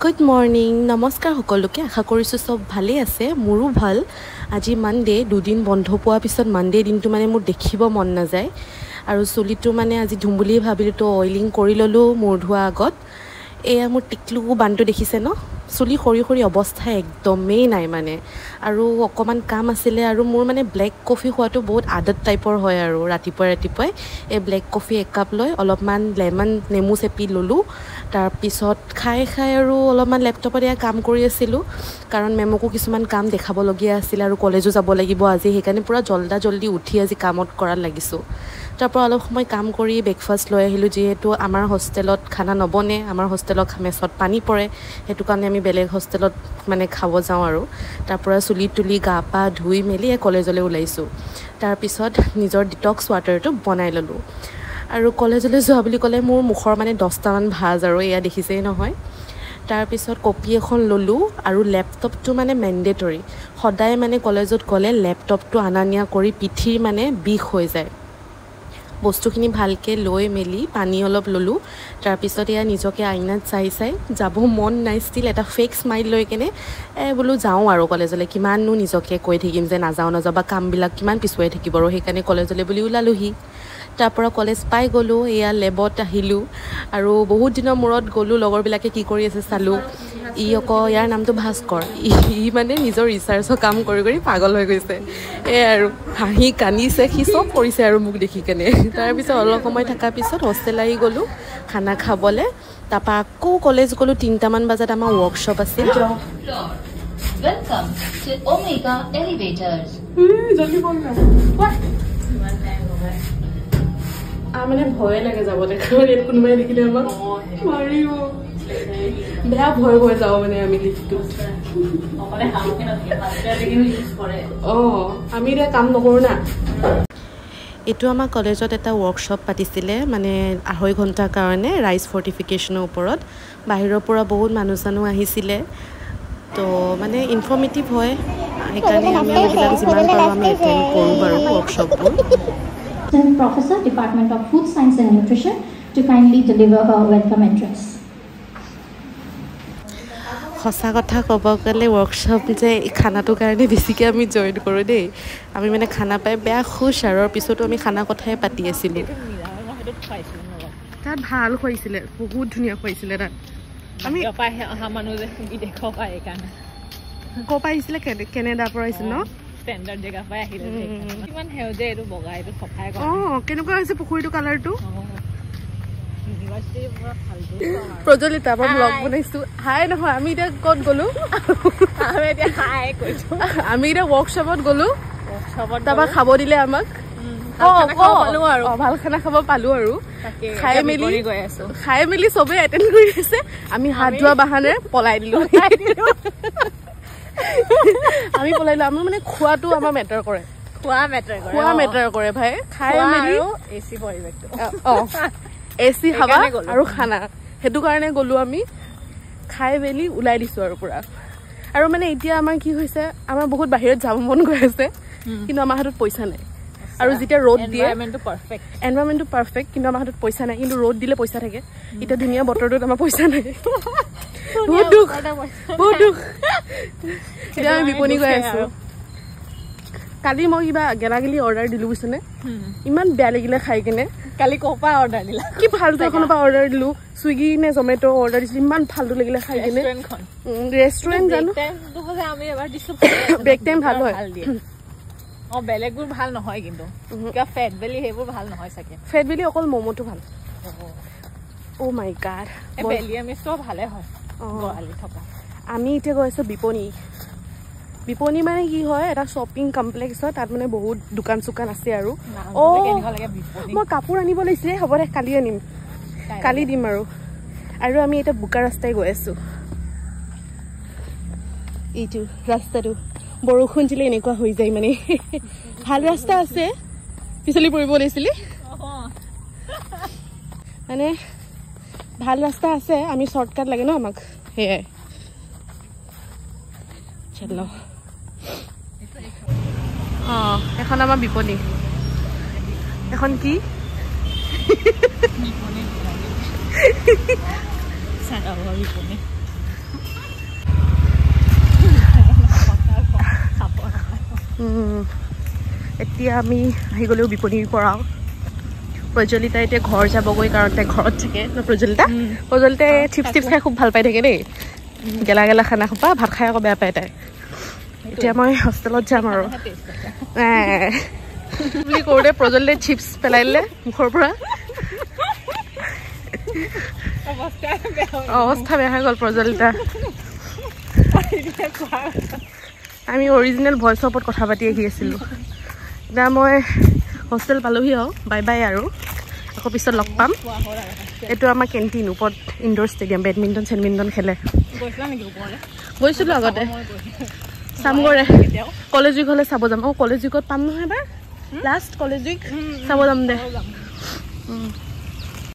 Good morning নমস্কাৰ সকলোকে আশা কৰিছোঁ সব ভালেই আছে মোৰো ভাল আজি মানডে দুদিন বন্ধ পোৱাৰ পিছত মানডে দিনটো মানে মোৰ দেখিব মন নাযায় আৰু চুলিটো মানে আজি ধুম বুলি ভাবিলোঁ তো অইলিং কৰি ল'লোঁ মোৰ ধোৱা আগত এয়া মোৰ টিকলু বানটো দেখিছে ন চুলি খৰি খৰি অৱস্থা একদমেই নাই মানে আৰু অকমান কাম আছিলে আৰু মোৰ মানে ব্লেক কফি খোৱাটো বহুত আদত টাইপৰ হয় আৰু ৰাতিপুৱাই এই ব্লেক কফি এক কাপ লৈ অলপমান লেমন নেমু চেপি ল'লোঁ তাৰ পিছত খাই আৰু অলপমান লেপটপত এয়া কাম কৰি আছিলোঁ কাৰণ মেমকো কিছুমান কাম দেখাবলগীয়া আছিল আৰু কলেজো যাব লাগিব আজি সেইকাৰণে পুৰা জল্দি উঠি আজি কামত কৰাত লাগিছোঁ তাৰপৰা অলপ সময় কাম কৰি ব্ৰেকফাষ্ট লৈ আহিলোঁ যিহেতু আমাৰ হোষ্টেলত খানা নবনে আমাৰ হোষ্টেলত মেছত পানী পৰে সেইটো কাৰণে আমি বেলেগ হোষ্টেলত মানে খাব যাওঁ আৰু তাৰপৰা চুলি তুলি গা পা ধুই মেলি কলেজলৈ ওলাইছোঁ তাৰপিছত নিজৰ ডিটক্স ৱাটাৰটো বনাই ল'লোঁ আৰু কলেজলৈ যোৱা বুলি ক'লে মোৰ মুখৰ মানে 10টামান ভাজ আৰু এয়া দেখিছেই নহয় তাৰপিছত কপি এখন ল'লোঁ আৰু লেপটপটো মানে মেণ্ডেটৰী সদায় মানে কলেজত গ'লে লেপটপটো আনা নিয়া কৰি পিঠিৰ মানে বিষ হৈ যায় বস্তুখিনি ভালকৈ লৈ মেলি পানী অলপ ল'লোঁ তাৰপিছত এয়া নিজকে আইনাত চাই যাব মন নাই ষ্টিল এটা ফেক স্মাইল লৈ কেনে বোলো যাওঁ আৰু কলেজলৈ কিমাননো নিজকে কৈ থাকিম যে নাযাওঁ বা কামবিলাক কিমান পিছুৱাই থাকিব আৰু সেইকাৰণে কলেজলৈ বুলি ওলালোহি তাৰপৰা কলেজ পাই গ'লোঁ এয়া লেবত আহিলোঁ আৰু বহুত দিনৰ মূৰত গ'লোঁ লগৰবিলাকে কি কৰি আছে চালোঁ ইয়াৰ নামটো ভাস্কৰ ই মানে নিজৰ ৰিচাৰ্চৰ কাম কৰি পাগল হৈ গৈছে আৰু হাঁহি কান্দিছে সি চব কৰিছে আৰু মোক দেখি কেনে তাৰপিছত অলপ সময় থকাৰ পিছত হোষ্টেল আহি গ'লোঁ খানা খাবলৈ তাৰপৰা আকৌ কলেজ গ'লোঁ 3টামান বজাত আমাৰ ৱৰ্কশ্বপ আছিল মানে ভয়ে লাগে যাবলৈ ইয়াত কোনোবাই দেখিলে আমাক মাৰিব বেয়া ভয় যাওঁ মানে আমি লিফ্টটো আমি এতিয়া কাম নকৰোঁ না এইটো আমাৰ কলেজত এটা ৱৰ্কশ্বপ পাতিছিলে মানে 2.5 ঘণ্টাৰ কাৰণে ৰাইচ ফৰ্টিফিকেশ্যনৰ ওপৰত বাহিৰৰ পৰা বহুত মানুহ আহিছিলে তো মানে ইনফৰ্মেটিভ হয় সেইকাৰণে আমি এইবিলাক যিমান পাৰোঁ আমি এটেণ্ড কৰোঁ বাৰু ৱৰ্কশ্বপবোৰ Professor, Department of Food Science and Nutrition, to kindly deliver her welcome address. সঁচা কথা ক'ব গ'লে ৱৰ্কশ্বপ যে খানাটোৰ কাৰণে বেছিকৈ আমি জইন কৰোঁ দেই আমি মানে খানা পাই বেয়া খুচ আৰু পিছতো আমি খানা কথাই পাতি আছিলোঁ তাত ভাল খুৱাইছিলে বহুত ধুনীয়া খুৱাইছিলে তাত আমি অহা মানুহ যে বিদেশৰ পৰা এইকাৰণে ক'ৰ পৰা আহিছিলে কেনেডাৰ পৰা আহিছিল ন ষ্টেণ্ডাৰ্ড জেগা পাই আহিলে কিমান সেউজীয়া এইটো বগা এইটো চফাই কেনেকুৱা হৈছে পুখুৰীটো কালাৰটো প্ৰজ্বলিতা মই ব্লগ বনাইছোঁ হাই নহয় আমি এতিয়া ক'ত গ'লোঁ আমি এতিয়া ৱৰ্কশ্বপত গ'লোঁ তাৰপৰা খাব দিলে আমাক ভাল খানা খাব পালোঁ আৰু খাই মেলি চবেই এটেণ্ড কৰি আছে আমি হাত ধোৱা বাহানেৰে পলাই দিলোঁ আমি পলাইলো আমাৰ মানে খোৱাটো আমাৰ মেটাৰ কৰে খোৱা মেটাৰ কৰে ভাই খাই মেলি এচি পৰিৱেশটো এচি হাৱা আৰু খানা সেইটো কাৰণে গ'লোঁ আমি খাই মেলি ওলাই দিছোঁ আৰু পুৰা আৰু মানে এতিয়া আমাৰ কি হৈছে আমাৰ বহুত বাহিৰত যাব মন গৈ আছে কিন্তু আমাৰ হাতত পইচা নাই আৰু যেতিয়া ৰ'দ দিয়ে এনভাইৰনমেণ্টটো পাৰফেক্ট কিন্তু আমাৰ হাতত পইচা নাই কিন্তু ৰ'দ দিলে পইচা থাকে এতিয়া ধুনীয়া বতৰটোত আমাৰ পইচা নাই বহুত দুখ এতিয়া আমি বিপণী গৈ আছোঁ কালি মই কিবা গেলাগেলি অৰ্ডাৰ দিলোঁ বুজিছনে ইমান বেয়া লাগিলে খাই কিনে কালি ক'ৰ পৰা অৰ্ডাৰ দিলা কি ফাল্টু এখনৰ পৰা অৰ্ডাৰ দিলোঁ ছুইগি নে জমেট' অৰ্ডাৰ দিছিলোঁ ইমান ফাল্টু লাগিলে খাই কিনে ৰেষ্টুৰেণ্ট জানো ব্ৰেক টাইম ভাল হয় বেলেগবোৰ ভাল নহয় কিন্তু ফেট বেলি সেইবোৰ ভাল নহয় চাগে ফেট বেলি অকল ম'ম'টো ভাল অ' মাই গড বেলি আমি চব ভালে হয় থকা আমি এতিয়া গৈ আছোঁ বিপণী মানে কি হয় এটা শ্বপিং কমপ্লেক্স হয় তাত মানে বহুত দোকান চোকান আছে আৰু মই কাপোৰ আনিব লাগিছিলে হ'ব দে কালি আনিম কালি দিম আৰু আমি এতিয়া বোকা ৰাস্তাই গৈ আছোঁ এইটো ৰাস্তাটো বৰষুণ দিলে এনেকুৱা হৈ যায় মানে ভাল ৰাস্তা আছে পিছলি পৰিব লাগিছিলে মানে ভাল ৰাস্তা আছে আমি শ্বৰ্টকাট লাগে ন আমাক সেয়াই চলো এখন আমাৰ বিপণী এখন কি এতিয়া আমি আহি গ'লেও বিপণীৰ পৰা প্ৰজ্বলিতা এতিয়া ঘৰ যাবগৈ কাৰণ তাই ঘৰত থাকে ন প্ৰজ্বলিতাই চিপছ খাই খুব ভাল পাই থাকে দেই গেলা গেলা খানা খোপা ভাত খাই আকৌ বেয়া পায় তাই এতিয়া মই হোষ্টেলত যাম আৰু বুলি কৰোঁতে প্ৰজ্বলিতাই চিপছ পেলাই দিলে মুখৰ পৰা অৱস্থা বেয়া হৈ গ'ল প্ৰজ্বলিতা আমি অৰিজিনেল ভইচৰ ওপৰত কথা পাতি আহি আছিলোঁ এতিয়া মই হোষ্টেল পালোহি আৰু বাই বাই আৰু আকৌ পিছত লগ পাম এইটো আমাৰ কেণ্টিন ওপৰত ইনডোৰ ষ্টেডিয়াম বেডমিণ্টন চেডমিণ্টন খেলে গৈছিলোঁ আগতে চামগৰে কলেজ উইক হ'লে চাব যাম কলেজ উইকত পাম নহয় এবাৰ লাষ্ট কলেজ উইক চাব যাম দে